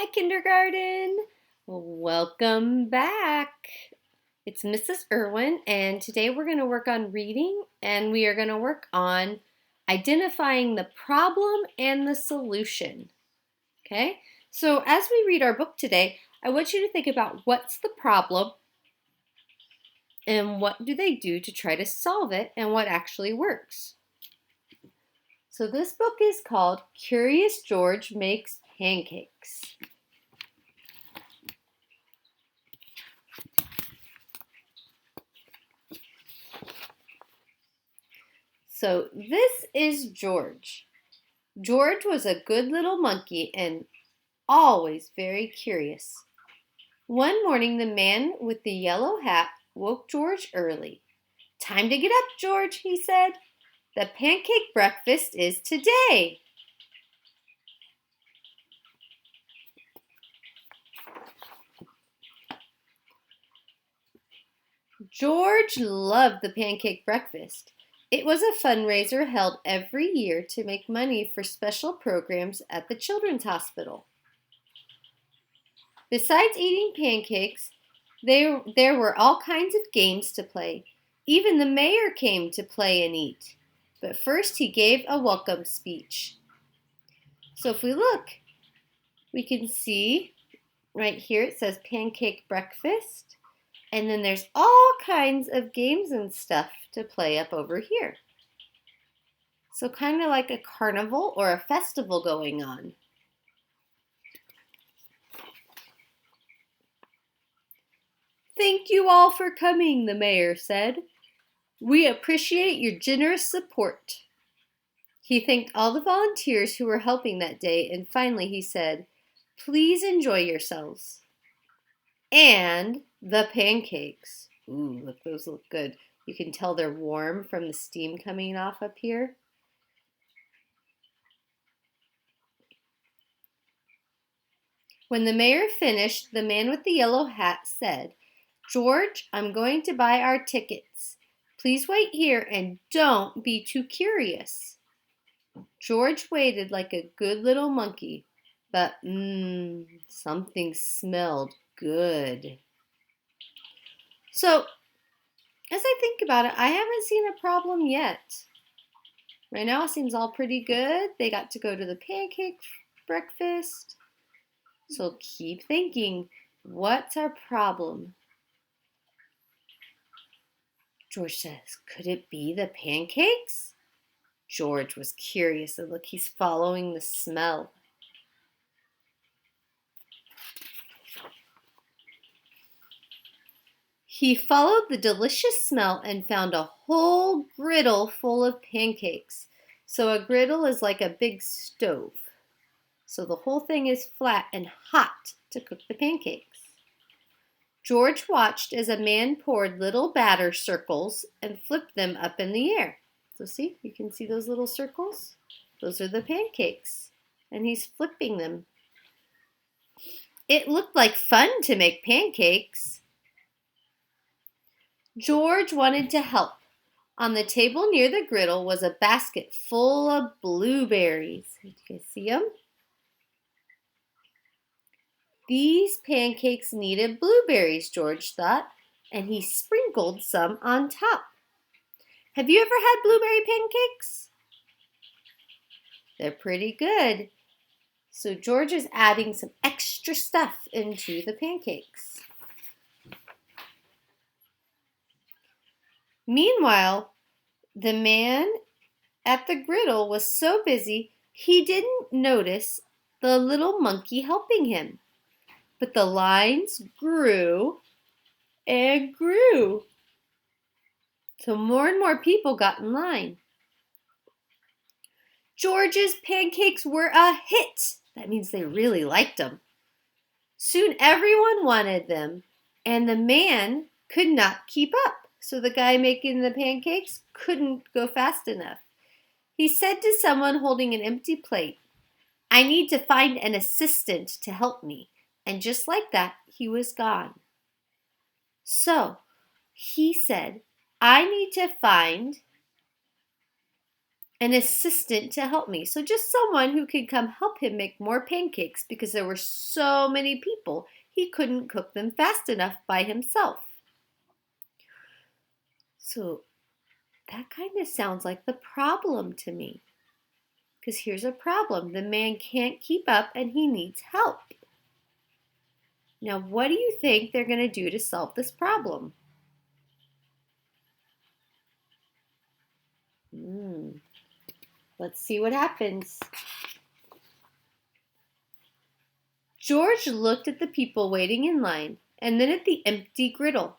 Hi, kindergarten. Welcome back. It's Mrs. Irwin, and today we're going to work on reading, and we are going to work on identifying the problem and the solution. Okay? So as we read our book today, I want you to think about what's the problem and what do they do to try to solve it and what actually works. So this book is called Curious George Makes Pancakes. So this is George. George was a good little monkey and always very curious. One morning, the man with the yellow hat woke George early. "Time to get up, George," he said. "The pancake breakfast is today." George loved the pancake breakfast. It was a fundraiser held every year to make money for special programs at the Children's Hospital. Besides eating pancakes, there were all kinds of games to play. Even the mayor came to play and eat. But first he gave a welcome speech. So if we look, we can see right here it says pancake breakfast. And then there's all kinds of games and stuff to play up over here. So kind of like a carnival or a festival going on. "Thank you all for coming," the mayor said. "We appreciate your generous support." He thanked all the volunteers who were helping that day, and finally he said, "Please enjoy yourselves." And the pancakes. Ooh, look, those look good. You can tell they're warm from the steam coming off up here. When the mayor finished, the man with the yellow hat said, "George, I'm going to buy our tickets. Please wait here and don't be too curious." George waited like a good little monkey, but something smelled good. So, as I think about it, I haven't seen a problem yet. Right now it seems all pretty good. They got to go to the pancake breakfast. So keep thinking, what's our problem? George says, "Could it be the pancakes?" George was curious, and look, he's following the smell. He followed the delicious smell and found a whole griddle full of pancakes. So a griddle is like a big stove. So the whole thing is flat and hot to cook the pancakes. George watched as a man poured little batter circles and flipped them up in the air. So see, you can see those little circles? Those are the pancakes. And he's flipping them. It looked like fun to make pancakes. George wanted to help. On the table near the griddle was a basket full of blueberries. Did you guys see them? These pancakes needed blueberries, George thought, and he sprinkled some on top. Have you ever had blueberry pancakes? They're pretty good. So George is adding some extra stuff into the pancakes. Meanwhile, the man at the griddle was so busy he didn't notice the little monkey helping him. But the lines grew and grew. So more and more people got in line. George's pancakes were a hit. That means they really liked them. Soon everyone wanted them, and the man could not keep up. So the guy making the pancakes couldn't go fast enough. He said to someone holding an empty plate, "I need to find an assistant to help me." And just like that, he was gone. So he said, "I need to find an assistant to help me. So just someone who could come help him make more pancakes because there were so many people he couldn't cook them fast enough by himself. So that kind of sounds like the problem to me. Because here's a problem. The man can't keep up and he needs help. Now, what do you think they're going to do to solve this problem? Let's see what happens. George looked at the people waiting in line and then at the empty griddle.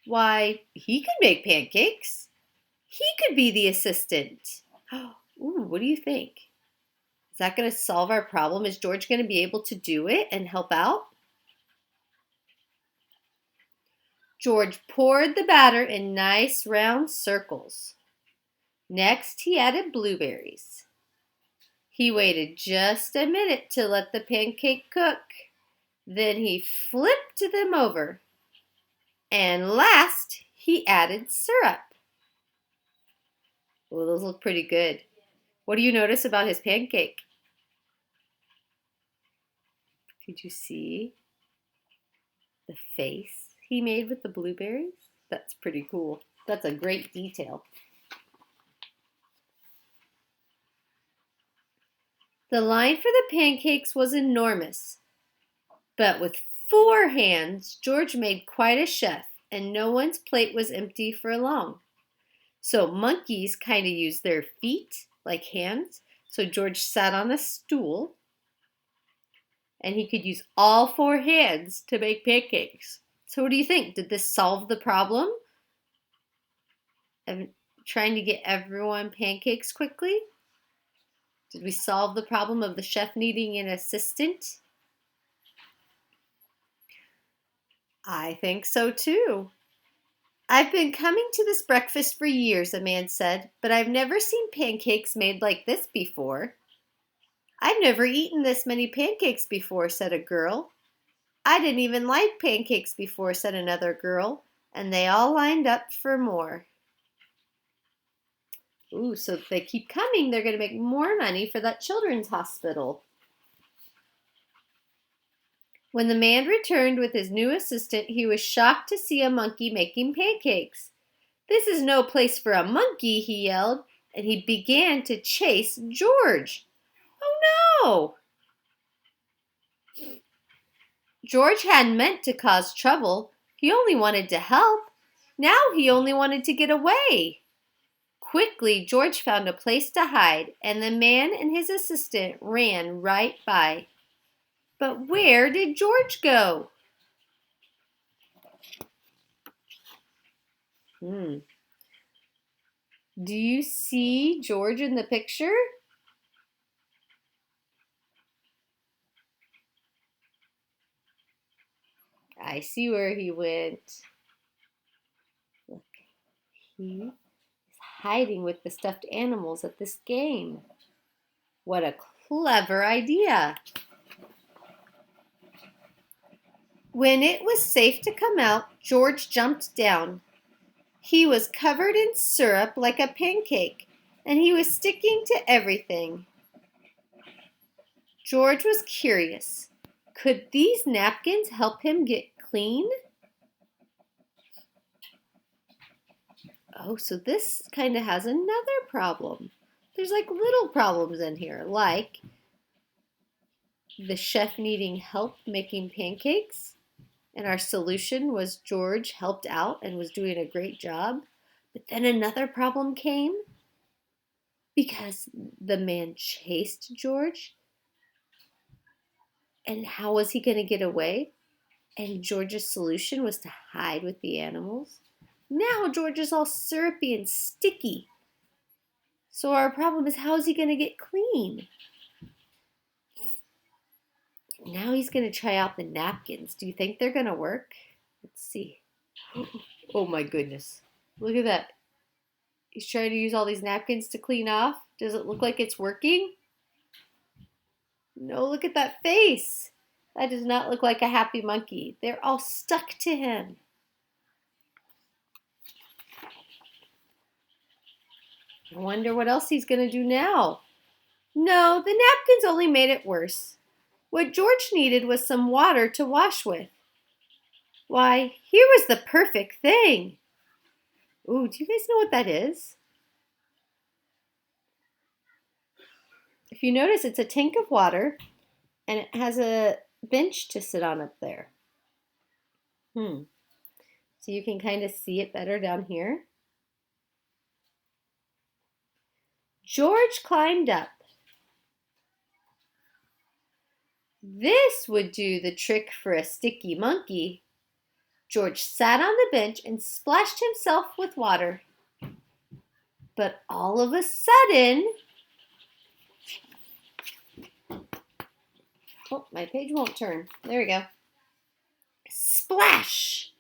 Why, he could make pancakes. He could be the assistant. Ooh, what do you think? Is that going to solve our problem? Is George going to be able to do it and help out? George poured the batter in nice round circles. Next, he added blueberries. He waited just a minute to let the pancake cook. Then he flipped them over. And last, he added syrup. Oh, those look pretty good. What do you notice about his pancake? Did you see the face he made with the blueberries? That's pretty cool. That's a great detail. The line for the pancakes was enormous, but with 4 hands, George made quite a chef, and no one's plate was empty for long. So monkeys kind of use their feet like hands, so George sat on a stool, and he could use all 4 hands to make pancakes. So what do you think? Did this solve the problem of trying to get everyone pancakes quickly? Did we solve the problem of the chef needing an assistant? I think so too. I've been coming to this breakfast for years, a man said, but I've never seen pancakes made like this before. I've never eaten this many pancakes before, said a girl. I didn't even like pancakes before, said another girl, and they all lined up for more. Ooh, so if they keep coming, they're going to make more money for that children's hospital. When the man returned with his new assistant, he was shocked to see a monkey making pancakes. "This is no place for a monkey," he yelled, and he began to chase George. Oh no! George hadn't meant to cause trouble. He only wanted to help. Now he only wanted to get away. Quickly, George found a place to hide, and the man and his assistant ran right by. But where did George go? Do you see George in the picture? I see where he went. Look, he is hiding with the stuffed animals at this game. What a clever idea. When it was safe to come out, George jumped down. He was covered in syrup like a pancake, and he was sticking to everything. George was curious. Could these napkins help him get clean? Oh, so this kind of has another problem. There's like little problems in here, like the chef needing help making pancakes. And our solution was George helped out and was doing a great job. But then another problem came because the man chased George. And how was he going to get away? And George's solution was to hide with the animals. Now George is all syrupy and sticky. So our problem is, how is he going to get clean? Now he's going to try out the napkins. Do you think they're going to work? Let's see. Oh my goodness. Look at that. He's trying to use all these napkins to clean off. Does it look like it's working? No, look at that face. That does not look like a happy monkey. They're all stuck to him. I wonder what else he's going to do now. No, the napkins only made it worse. What George needed was some water to wash with. Why, here was the perfect thing. Ooh, do you guys know what that is? If you notice, it's a tank of water, and it has a bench to sit on up there. So you can kind of see it better down here. George climbed up. This would do the trick for a sticky monkey. George sat on the bench and splashed himself with water. But all of a sudden, oh, my page won't turn. There we go. Splash!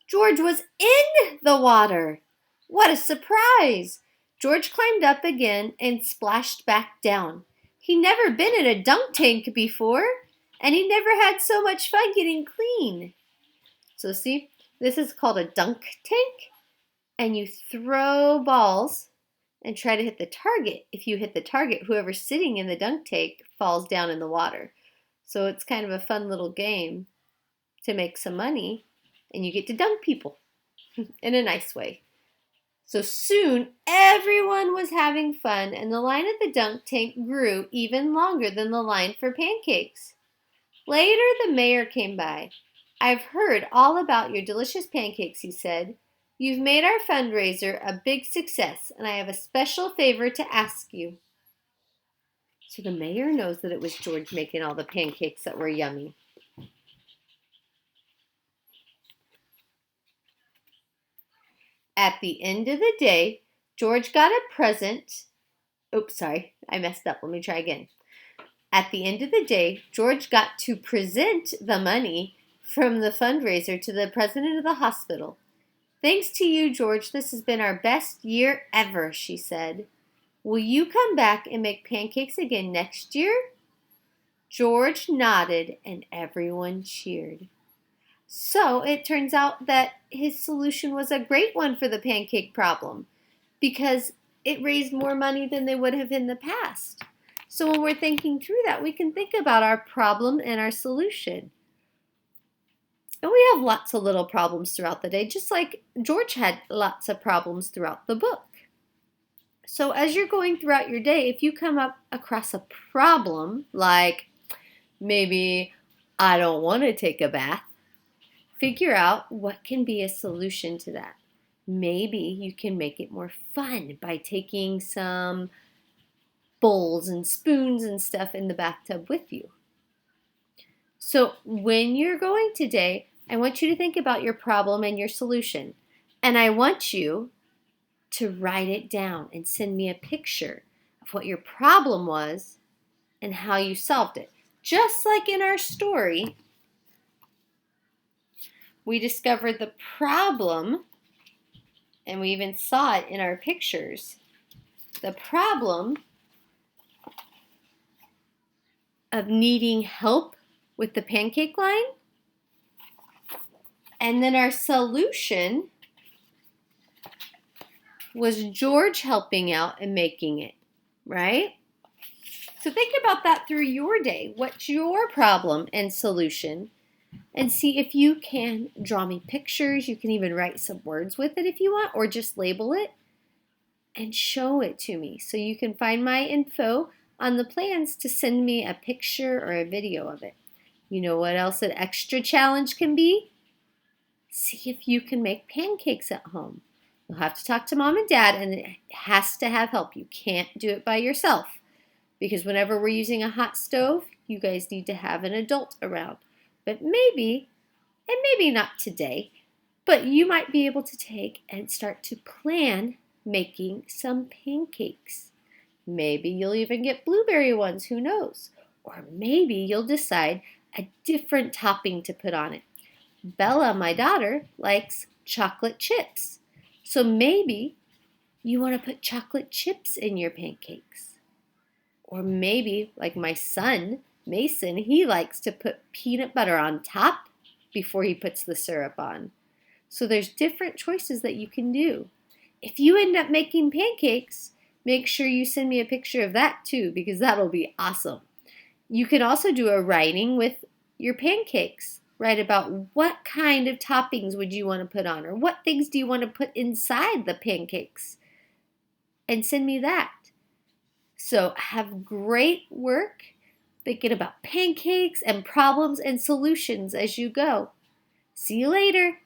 George was in the water. What a surprise! George climbed up again and splashed back down. He'd never been in a dunk tank before, and he never had so much fun getting clean. So see, this is called a dunk tank, and you throw balls and try to hit the target. If you hit the target, whoever's sitting in the dunk tank falls down in the water. So it's kind of a fun little game to make some money, and you get to dunk people in a nice way. So soon, everyone was having fun, and the line at the dunk tank grew even longer than the line for pancakes. Later, the mayor came by. "I've heard all about your delicious pancakes," he said. "You've made our fundraiser a big success, and I have a special favor to ask you." So the mayor knows that it was George making all the pancakes that were yummy. At the end of the day, George got a present. Oops, sorry, I messed up. Let me try again. At the end of the day, George got to present the money from the fundraiser to the president of the hospital. "Thanks to you, George, this has been our best year ever," she said. "Will you come back and make pancakes again next year?" George nodded and everyone cheered. So it turns out that his solution was a great one for the pancake problem because it raised more money than they would have in the past. So when we're thinking through that, we can think about our problem and our solution. And we have lots of little problems throughout the day, just like George had lots of problems throughout the book. So as you're going throughout your day, if you come up across a problem, like maybe I don't want to take a bath, figure out what can be a solution to that. Maybe you can make it more fun by taking some bowls and spoons and stuff in the bathtub with you. So when you're going today, I want you to think about your problem and your solution. And I want you to write it down and send me a picture of what your problem was and how you solved it. Just like in our story, we discovered the problem, and we even saw it in our pictures. The problem of needing help with the pancake line. And then our solution was George helping out and making it, right? So think about that through your day. What's your problem and solution? And see if you can draw me pictures. You can even write some words with it if you want, or just label it and show it to me. So you can find my info on the plans to send me a picture or a video of it. You know what else an extra challenge can be? See if you can make pancakes at home. You'll have to talk to mom and dad, and it has to have help. You can't do it by yourself because whenever we're using a hot stove, you guys need to have an adult around. But maybe, and maybe not today, but you might be able to take and start to plan making some pancakes. Maybe you'll even get blueberry ones, who knows? Or maybe you'll decide a different topping to put on it. Bella, my daughter, likes chocolate chips. So maybe you want to put chocolate chips in your pancakes. Or maybe, like my son, Mason, he likes to put peanut butter on top before he puts the syrup on. So there's different choices that you can do. If you end up making pancakes, Make sure you send me a picture of that too, because that'll be awesome. You can also do a writing with your pancakes. Write about what kind of toppings would you want to put on, or what things do you want to put inside the pancakes, and send me that. So have great work thinking about pancakes and problems and solutions as you go. See you later.